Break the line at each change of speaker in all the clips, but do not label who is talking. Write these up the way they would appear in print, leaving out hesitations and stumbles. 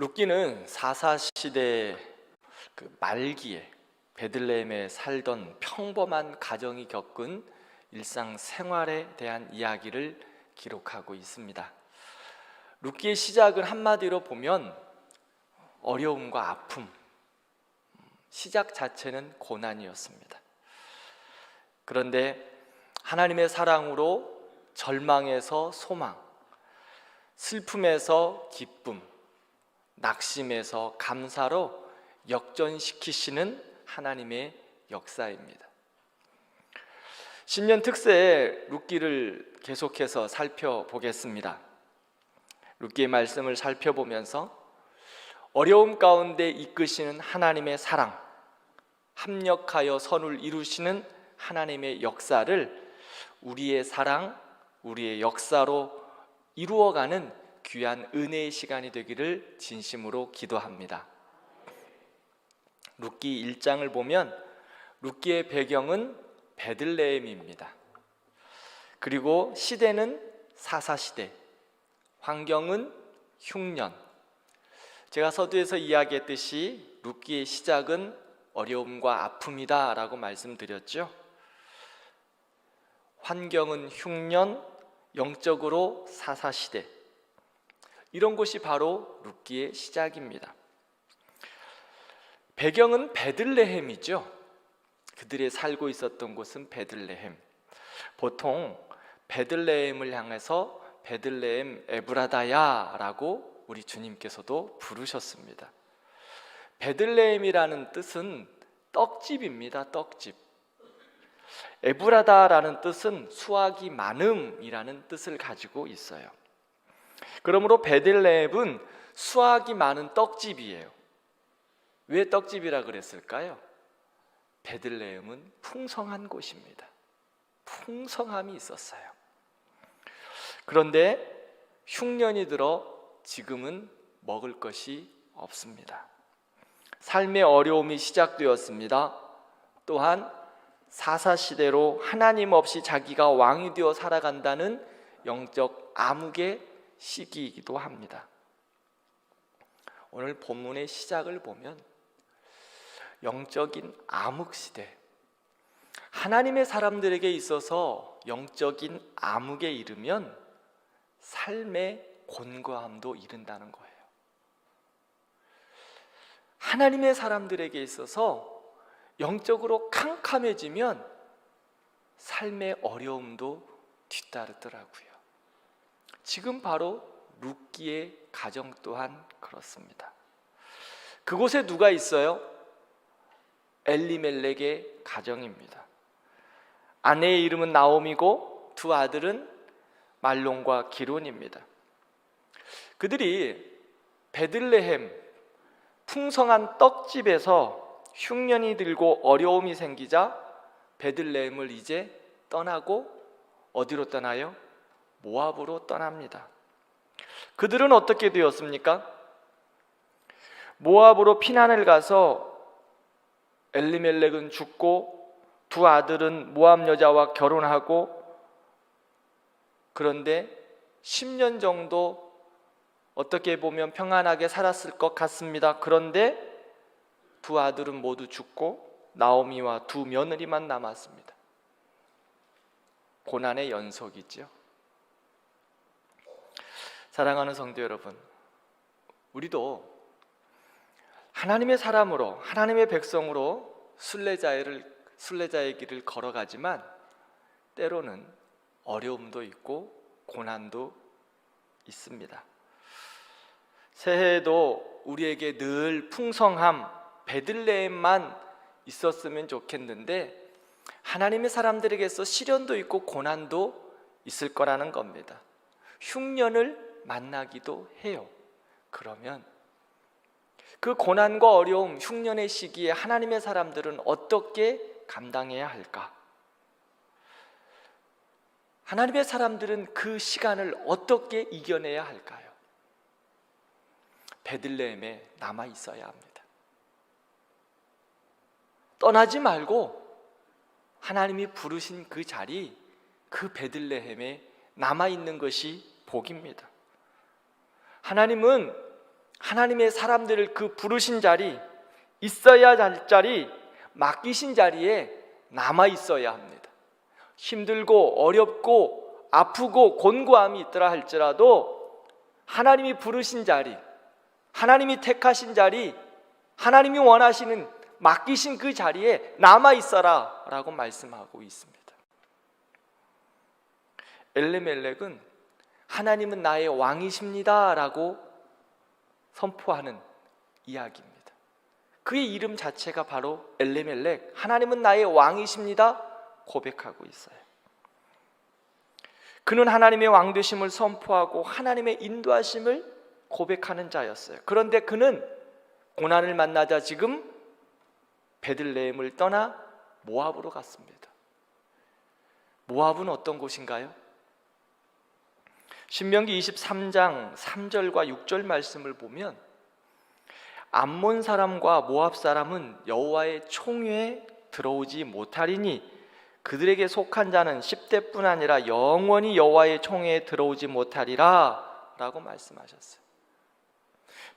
룻기는 사사시대 말기에 베들레헴에 살던 평범한 가정이 겪은 일상생활에 대한 이야기를 기록하고 있습니다. 룻기의 시작은 한마디로 보면 어려움과 아픔, 시작 자체는 고난이었습니다. 그런데 하나님의 사랑으로 절망에서 소망, 슬픔에서 기쁨, 낙심에서 감사로 역전시키시는 하나님의 역사입니다. 신년 특세의 룻기를 계속해서 살펴보겠습니다. 룻기의 말씀을 살펴보면서 어려움 가운데 이끄시는 하나님의 사랑, 합력하여 선을 이루시는 하나님의 역사를 우리의 사랑, 우리의 역사로 이루어가는 귀한 은혜의 시간이 되기를 진심으로 기도합니다. 룻기 1장을 보면 룻기의 배경은 베들레헴입니다. 그리고 시대는 사사시대, 환경은 흉년. 제가 서두에서 이야기했듯이 룻기의 시작은 어려움과 아픔이다 라고 말씀드렸죠. 환경은 흉년, 영적으로 사사시대, 이런 곳이 바로 룻기의 시작입니다. 배경은 베들레헴이죠. 그들이 살고 있었던 곳은 베들레헴. 보통 베들레헴을 향해서 베들레헴 에브라다야 라고 우리 주님께서도 부르셨습니다. 베들레헴이라는 뜻은 떡집입니다. 떡집. 에브라다라는 뜻은 수확이 많음이라는 뜻을 가지고 있어요. 그러므로 베들레헴은 수확이 많은 떡집이에요. 왜 떡집이라 그랬을까요? 베들레헴은 풍성한 곳입니다. 풍성함이 있었어요. 그런데 흉년이 들어 지금은 먹을 것이 없습니다. 삶의 어려움이 시작되었습니다. 또한 사사시대로 하나님 없이 자기가 왕이 되어 살아간다는 영적 암흑의 시기이기도 합니다. 오늘 본문의 시작을 보면 영적인 암흑시대, 하나님의 사람들에게 있어서 영적인 암흑에 이르면 삶의 곤고함도 이른다는 거예요. 하나님의 사람들에게 있어서 영적으로 캄캄해지면 삶의 어려움도 뒤따르더라고요. 지금 바로 룻기의 가정 또한 그렇습니다. 그곳에 누가 있어요? 엘리멜렉의 가정입니다. 아내의 이름은 나옴이고 두 아들은 말론과 기론입니다. 그들이 베들레헴 풍성한 떡집에서 흉년이 들고 어려움이 생기자 베들레헴을 이제 떠나고 어디로 떠나요? 모압으로 떠납니다. 그들은 어떻게 되었습니까? 모압으로 피난을 가서 엘리멜렉은 죽고 두 아들은 모압 여자와 결혼하고, 그런데 10년 정도 어떻게 보면 평안하게 살았을 것 같습니다. 그런데 두 아들은 모두 죽고 나오미와 두 며느리만 남았습니다. 고난의 연속이죠. 사랑하는 성도 여러분, 우리도 하나님의 사람으로, 하나님의 백성으로 순례자의 길을 걸어가지만 때로는 어려움도 있고 고난도 있습니다. 새해에도 우리에게 늘 풍성함, 베들레헴만 있었으면 좋겠는데 하나님의 사람들에게서 시련도 있고 고난도 있을 거라는 겁니다. 흉년을 만나기도 해요. 그러면 그 고난과 어려움, 흉년의 시기에 하나님의 사람들은 어떻게 감당해야 할까? 하나님의 사람들은 그 시간을 어떻게 이겨내야 할까요? 베들레헴에 남아 있어야 합니다. 떠나지 말고 하나님이 부르신 그 자리, 그 베들레헴에 남아 있는 것이 복입니다. 하나님은 하나님의 사람들을 그 부르신 자리, 있어야 할 자리, 맡기신 자리에 남아 있어야 합니다. 힘들고 어렵고 아프고 곤고함이 있더라 할지라도 하나님이 부르신 자리, 하나님이 택하신 자리, 하나님이 원하시는 맡기신 그 자리에 남아 있어라 라고 말씀하고 있습니다. 엘리멜렉은 하나님은 나의 왕이십니다 라고 선포하는 이야기입니다. 그의 이름 자체가 바로 엘리멜렉, 하나님은 나의 왕이십니다 고백하고 있어요. 그는 하나님의 왕되심을 선포하고 하나님의 인도하심을 고백하는 자였어요. 그런데 그는 고난을 만나자 지금 베들레헴을 떠나 모압으로 갔습니다. 모압은 어떤 곳인가요? 신명기 23장 3절과 6절 말씀을 보면 암몬 사람과 모압 사람은 여호와의 총회에 들어오지 못하리니 그들에게 속한 자는 10대뿐 아니라 영원히 여호와의 총회에 들어오지 못하리라 라고 말씀하셨어요.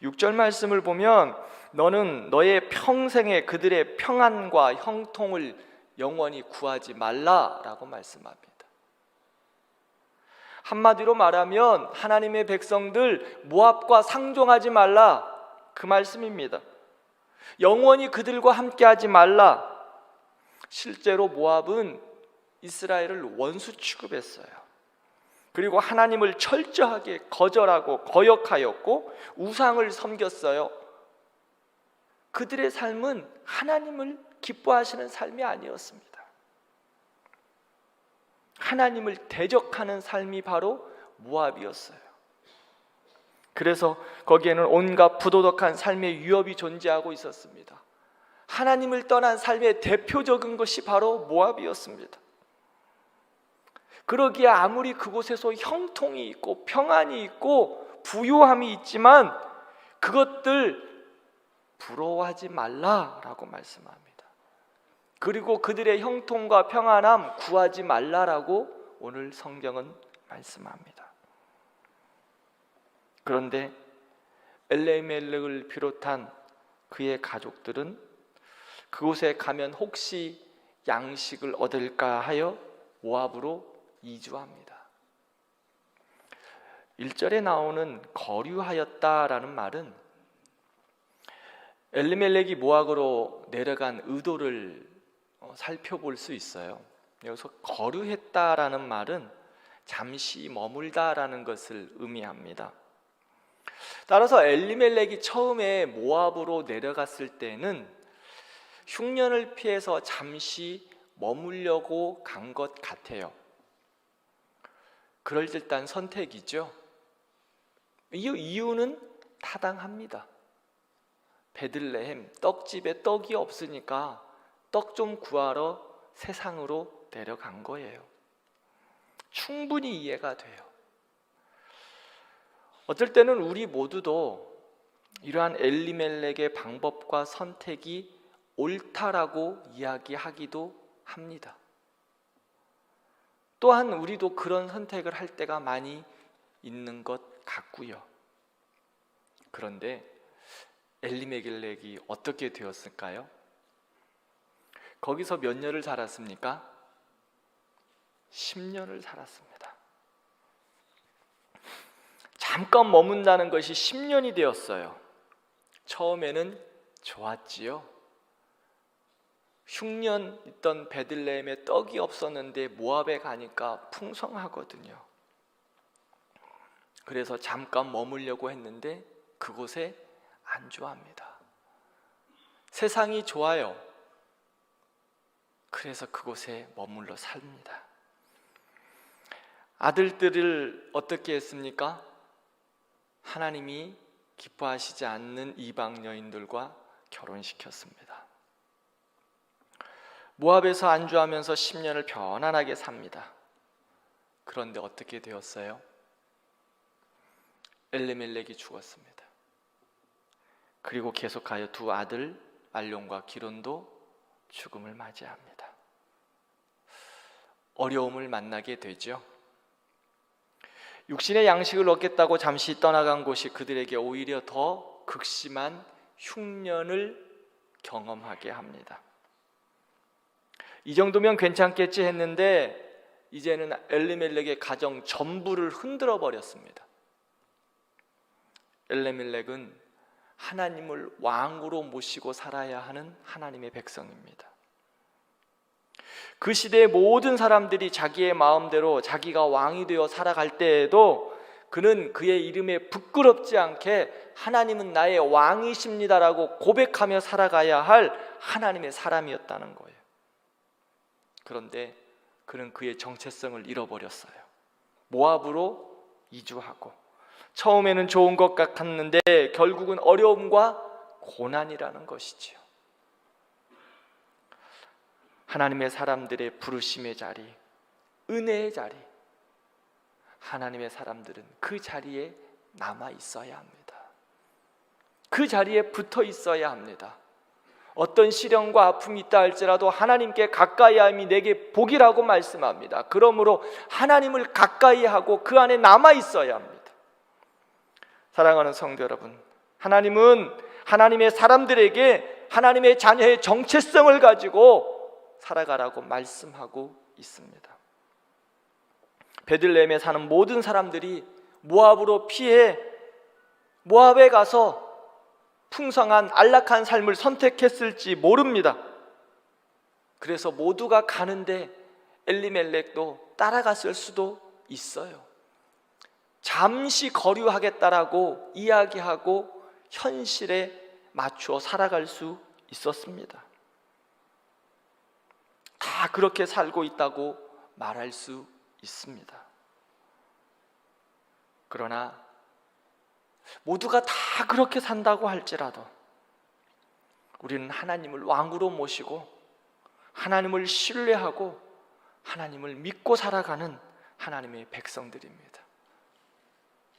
6절 말씀을 보면 너는 너의 평생에 그들의 평안과 형통을 영원히 구하지 말라라고 말씀합니다. 한마디로 말하면 하나님의 백성들 모압과 상종하지 말라 그 말씀입니다. 영원히 그들과 함께하지 말라. 실제로 모압은 이스라엘을 원수 취급했어요. 그리고 하나님을 철저하게 거절하고 거역하였고 우상을 섬겼어요. 그들의 삶은 하나님을 기뻐하시는 삶이 아니었습니다. 하나님을 대적하는 삶이 바로 모압이었어요. 그래서 거기에는 온갖 부도덕한 삶의 위협이 존재하고 있었습니다. 하나님을 떠난 삶의 대표적인 것이 바로 모압이었습니다. 그러기에 아무리 그곳에서 형통이 있고 평안이 있고 부유함이 있지만 그것들 부러워하지 말라라고 말씀합니다. 그리고 그들의 형통과 평안함 구하지 말라라고 오늘 성경은 말씀합니다. 그런데 엘리멜렉을 비롯한 그의 가족들은 그곳에 가면 혹시 양식을 얻을까 하여 모압으로 이주합니다. 1절에 나오는 거류하였다라는 말은 엘리멜렉이 모압으로 내려간 의도를 살펴볼 수 있어요. 여기서 거류했다라는 말은 잠시 머물다라는 것을 의미합니다. 따라서 엘리멜렉이 처음에 모압으로 내려갔을 때는 흉년을 피해서 잠시 머물려고 간 것 같아요. 그럴듯한 선택이죠. 이 이유는 타당합니다. 베들레헴 떡집에 떡이 없으니까 떡 좀 구하러 세상으로 내려간 거예요. 충분히 이해가 돼요. 어떨 때는 우리 모두도 이러한 엘리멜렉의 방법과 선택이 옳다라고 이야기하기도 합니다. 또한 우리도 그런 선택을 할 때가 많이 있는 것 같고요. 그런데 엘리멜렉이 어떻게 되었을까요? 거기서 몇 년을 살았습니까? 10년을 살았습니다. 잠깐 머문다는 것이 10년이 되었어요. 처음에는 좋았지요. 흉년 있던 베들레헴에 떡이 없었는데 모압에 가니까 풍성하거든요. 그래서 잠깐 머물려고 했는데 그곳에 안주합니다. 세상이 좋아요. 그래서 그곳에 머물러 삽니다. 아들들을 어떻게 했습니까? 하나님이 기뻐하시지 않는 이방 여인들과 결혼시켰습니다. 모압에서 안주하면서 10년을 편안하게 삽니다. 그런데 어떻게 되었어요? 엘리멜렉이 죽었습니다. 그리고 계속하여 두 아들 말론과 기론도 죽음을 맞이합니다. 어려움을 만나게 되죠. 육신의 양식을 얻겠다고 잠시 떠나간 곳이 그들에게 오히려 더 더 극심한 흉년을 경험하게 합니다. 이 정도면 괜찮겠지 했는데 이제는 엘리멜렉의 가정 전부를 흔들어 버렸습니다. 엘리멜렉은 하나님을 왕으로 모시고 살아야 하는 하나님의 백성입니다. 그 시대의 모든 사람들이 자기의 마음대로 자기가 왕이 되어 살아갈 때에도 그는 그의 이름에 부끄럽지 않게 하나님은 나의 왕이십니다라고 고백하며 살아가야 할 하나님의 사람이었다는 거예요. 그런데 그는 그의 정체성을 잃어버렸어요. 모압으로 이주하고 처음에는 좋은 것 같았는데 결국은 어려움과 고난이라는 것이지요. 하나님의 사람들의 부르심의 자리, 은혜의 자리, 하나님의 사람들은 그 자리에 남아 있어야 합니다. 그 자리에 붙어 있어야 합니다. 어떤 시련과 아픔이 있다 할지라도 하나님께 가까이 함이 내게 복이라고 말씀합니다. 그러므로 하나님을 가까이 하고 그 안에 남아 있어야 합니다. 사랑하는 성도 여러분, 하나님은 하나님의 사람들에게 하나님의 자녀의 정체성을 가지고 살아가라고 말씀하고 있습니다. 베들레헴에 사는 모든 사람들이 모압으로 피해 모압에 가서 풍성한 안락한 삶을 선택했을지 모릅니다. 그래서 모두가 가는데 엘리멜렉도 따라갔을 수도 있어요. 잠시 거류하겠다라고 이야기하고 현실에 맞추어 살아갈 수 있었습니다. 다 그렇게 살고 있다고 말할 수 있습니다. 그러나 모두가 다 그렇게 산다고 할지라도 우리는 하나님을 왕으로 모시고 하나님을 신뢰하고 하나님을 믿고 살아가는 하나님의 백성들입니다.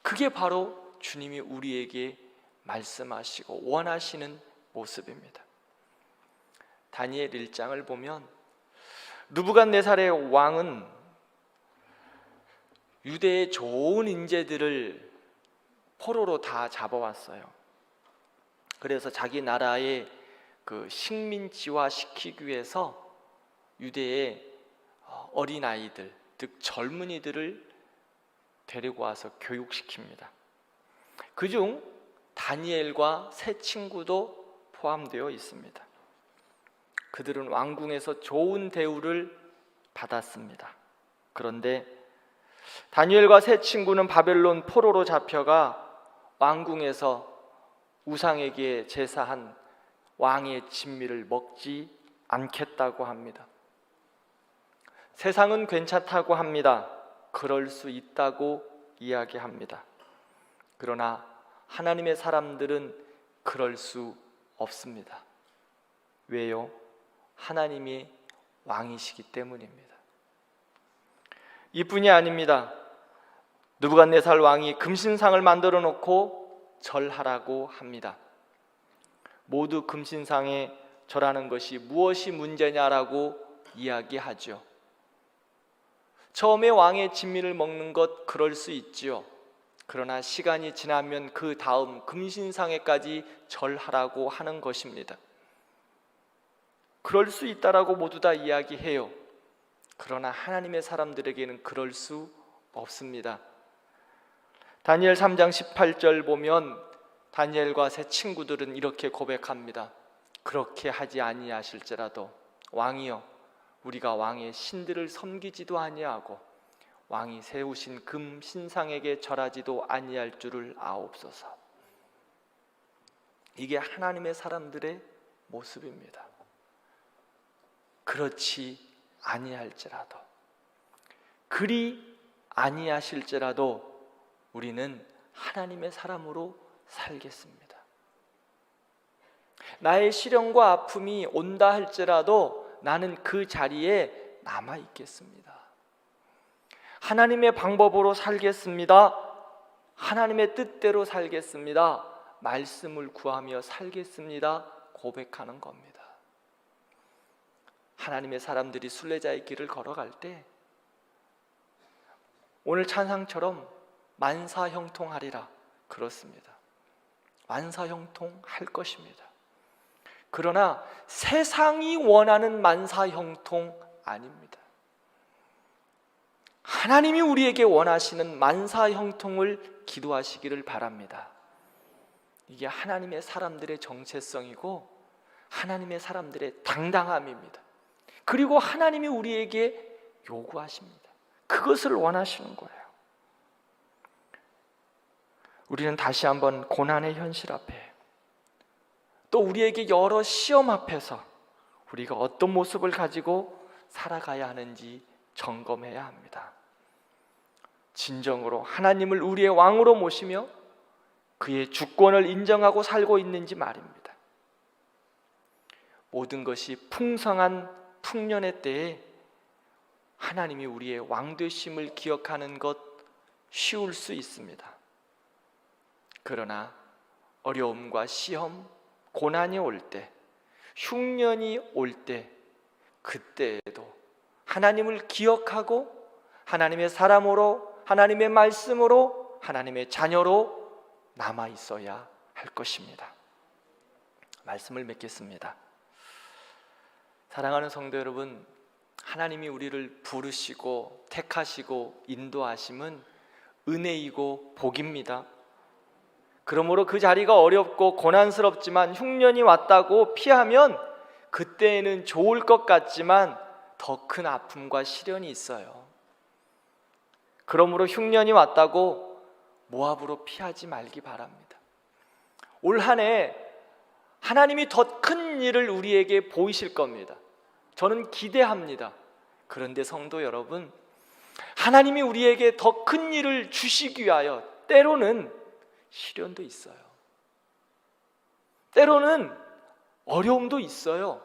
그게 바로 주님이 우리에게 말씀하시고 원하시는 모습입니다. 다니엘 1장을 보면 느부갓네살의 왕은 유대의 좋은 인재들을 포로로 다 잡아왔어요. 그래서 자기 나라의 그 식민지화 시키기 위해서 유대의 어린아이들, 즉 젊은이들을 데리고 와서 교육시킵니다. 그중 다니엘과 세 친구도 포함되어 있습니다. 그들은 왕궁에서 좋은 대우를 받았습니다. 그런데 다니엘과 세 친구는 바벨론 포로로 잡혀가 왕궁에서 우상에게 제사한 왕의 진미를 먹지 않겠다고 합니다. 세상은 괜찮다고 합니다. 그럴 수 있다고 이야기합니다. 그러나 하나님의 사람들은 그럴 수 없습니다. 왜요? 하나님이 왕이시기 때문입니다. 이뿐이 아닙니다. 느부갓네살 왕이 금신상을 만들어 놓고 절하라고 합니다. 모두 금신상에 절하는 것이 무엇이 문제냐라고 이야기하죠. 처음에 왕의 진미를 먹는 것 그럴 수 있지요. 그러나 시간이 지나면 그 다음 금신상에까지 절하라고 하는 것입니다. 그럴 수 있다라고 모두 다 이야기해요. 그러나 하나님의 사람들에게는 그럴 수 없습니다. 다니엘 3장 18절 보면 다니엘과 세 친구들은 이렇게 고백합니다. 그렇게 하지 아니하실지라도 왕이여, 우리가 왕의 신들을 섬기지도 아니하고 왕이 세우신 금 신상에게 절하지도 아니할 줄을 아옵소서. 이게 하나님의 사람들의 모습입니다. 그렇지 아니할지라도, 그리 아니하실지라도 우리는 하나님의 사람으로 살겠습니다. 나의 시련과 아픔이 온다 할지라도 나는 그 자리에 남아 있겠습니다. 하나님의 방법으로 살겠습니다. 하나님의 뜻대로 살겠습니다. 말씀을 구하며 살겠습니다. 고백하는 겁니다. 하나님의 사람들이 순례자의 길을 걸어갈 때 오늘 찬상처럼 만사형통하리라, 그렇습니다. 만사형통할 것입니다. 그러나 세상이 원하는 만사형통 아닙니다. 하나님이 우리에게 원하시는 만사형통을 기도하시기를 바랍니다. 이게 하나님의 사람들의 정체성이고 하나님의 사람들의 당당함입니다. 그리고 하나님이 우리에게 요구하십니다. 그것을 원하시는 거예요. 우리는 다시 한번 고난의 현실 앞에, 또 우리에게 여러 시험 앞에서 우리가 어떤 모습을 가지고 살아가야 하는지 점검해야 합니다. 진정으로 하나님을 우리의 왕으로 모시며 그의 주권을 인정하고 살고 있는지 말입니다. 모든 것이 풍성한 풍년의 때에 하나님이 우리의 왕 되심을 기억하는 것 쉬울 수 있습니다. 그러나 어려움과 시험, 고난이 올 때, 흉년이 올 때, 그때에도 하나님을 기억하고 하나님의 사람으로, 하나님의 말씀으로, 하나님의 자녀로 남아 있어야 할 것입니다. 말씀을 맺겠습니다. 사랑하는 성도 여러분, 하나님이 우리를 부르시고 택하시고 인도하심은 은혜이고 복입니다. 그러므로 그 자리가 어렵고 고난스럽지만 흉년이 왔다고 피하면 그때에는 좋을 것 같지만 더 큰 아픔과 시련이 있어요. 그러므로 흉년이 왔다고 모압으로 피하지 말기 바랍니다. 올 한 해 하나님이 더 큰 일을 우리에게 보이실 겁니다. 저는 기대합니다. 그런데 성도 여러분, 하나님이 우리에게 더 큰 일을 주시기 위하여 때로는 시련도 있어요. 때로는 어려움도 있어요.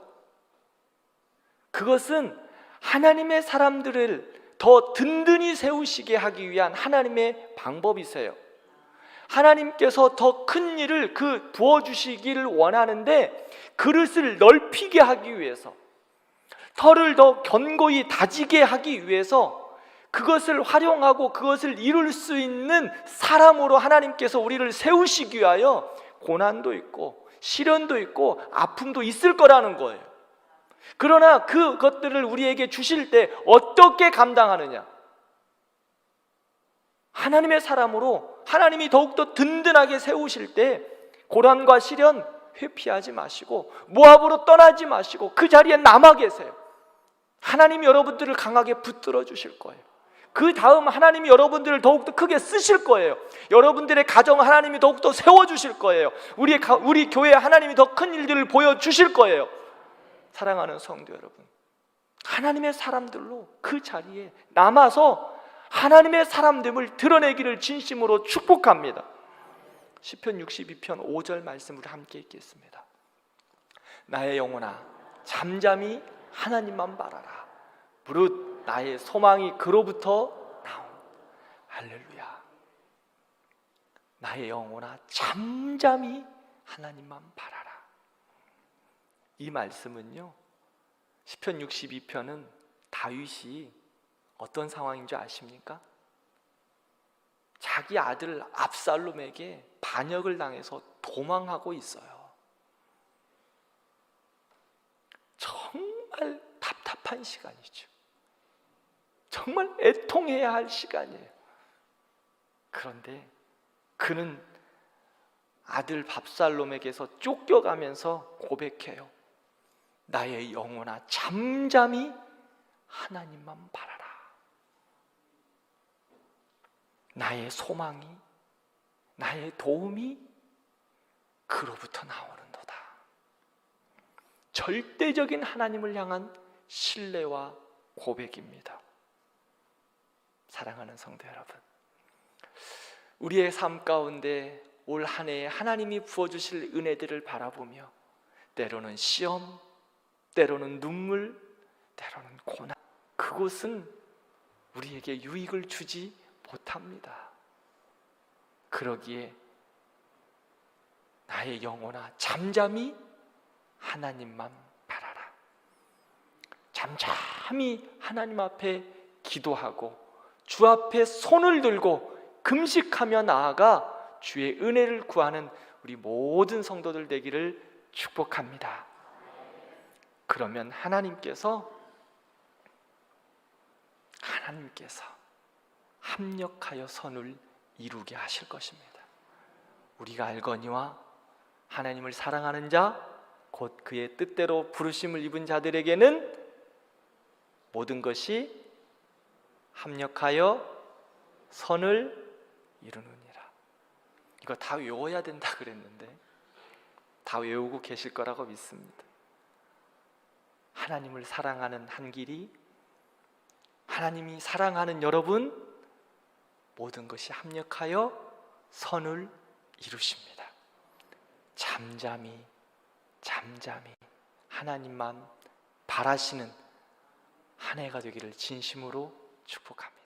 그것은 하나님의 사람들을 더 든든히 세우시게 하기 위한 하나님의 방법이세요. 하나님께서 더 큰 일을 부어주시기를 원하는데 그릇을 넓히게 하기 위해서, 털을 더 견고히 다지게 하기 위해서 그것을 활용하고 그것을 이룰 수 있는 사람으로 하나님께서 우리를 세우시기 위하여 고난도 있고 시련도 있고 아픔도 있을 거라는 거예요. 그러나 그것들을 우리에게 주실 때 어떻게 감당하느냐? 하나님의 사람으로 하나님이 더욱더 든든하게 세우실 때 고난과 시련 회피하지 마시고 모압으로 떠나지 마시고 그 자리에 남아 계세요. 하나님이 여러분들을 강하게 붙들어 주실 거예요. 그 다음 하나님이 여러분들을 더욱더 크게 쓰실 거예요. 여러분들의 가정 하나님이 더욱더 세워주실 거예요. 우리 교회에 하나님이 더 큰 일들을 보여주실 거예요. 사랑하는 성도 여러분, 하나님의 사람들로 그 자리에 남아서 하나님의 사람됨을 드러내기를 진심으로 축복합니다. 시편 62편 5절 말씀을 함께 읽겠습니다. 나의 영혼아 잠잠히 하나님만 바라라. 무릇 나의 소망이 그로부터 나온. 할렐루야. 나의 영혼아 잠잠히 하나님만 바라라. 이 말씀은요, 시편 62편은 다윗이 어떤 상황인 줄 아십니까? 자기 아들 압살롬에게 반역을 당해서 도망하고 있어요. 정말 답답한 시간이죠. 정말 애통해야 할 시간이에요. 그런데 그는 아들 압살롬에게서 쫓겨가면서 고백해요. 나의 영혼아 잠잠히 하나님만 바라라. 나의 소망이, 나의 도움이 그로부터 나오는도다. 절대적인 하나님을 향한 신뢰와 고백입니다. 사랑하는 성도 여러분, 우리의 삶 가운데 올 한 해에 하나님이 부어주실 은혜들을 바라보며 때로는 시험, 때로는 눈물, 때로는 고난, 그곳은 우리에게 유익을 주지 못합니다. 그러기에 나의 영혼아 잠잠히 하나님만 바라라. 잠잠히 하나님 앞에 기도하고 주 앞에 손을 들고 금식하며 나아가 주의 은혜를 구하는 우리 모든 성도들 되기를 축복합니다. 그러면 하나님께서 합력하여 선을 이루게 하실 것입니다. 우리가 알거니와 하나님을 사랑하는 자 곧 그의 뜻대로 부르심을 입은 자들에게는 모든 것이 합력하여 선을 이루느니라. 이거 다 외워야 된다 그랬는데 다 외우고 계실 거라고 믿습니다. 하나님을 사랑하는 한 길이, 하나님이 사랑하는 여러분, 모든 것이 합력하여 선을 이루십니다. 잠잠히 하나님만 바라시는 한 해가 되기를 진심으로 축복합니다.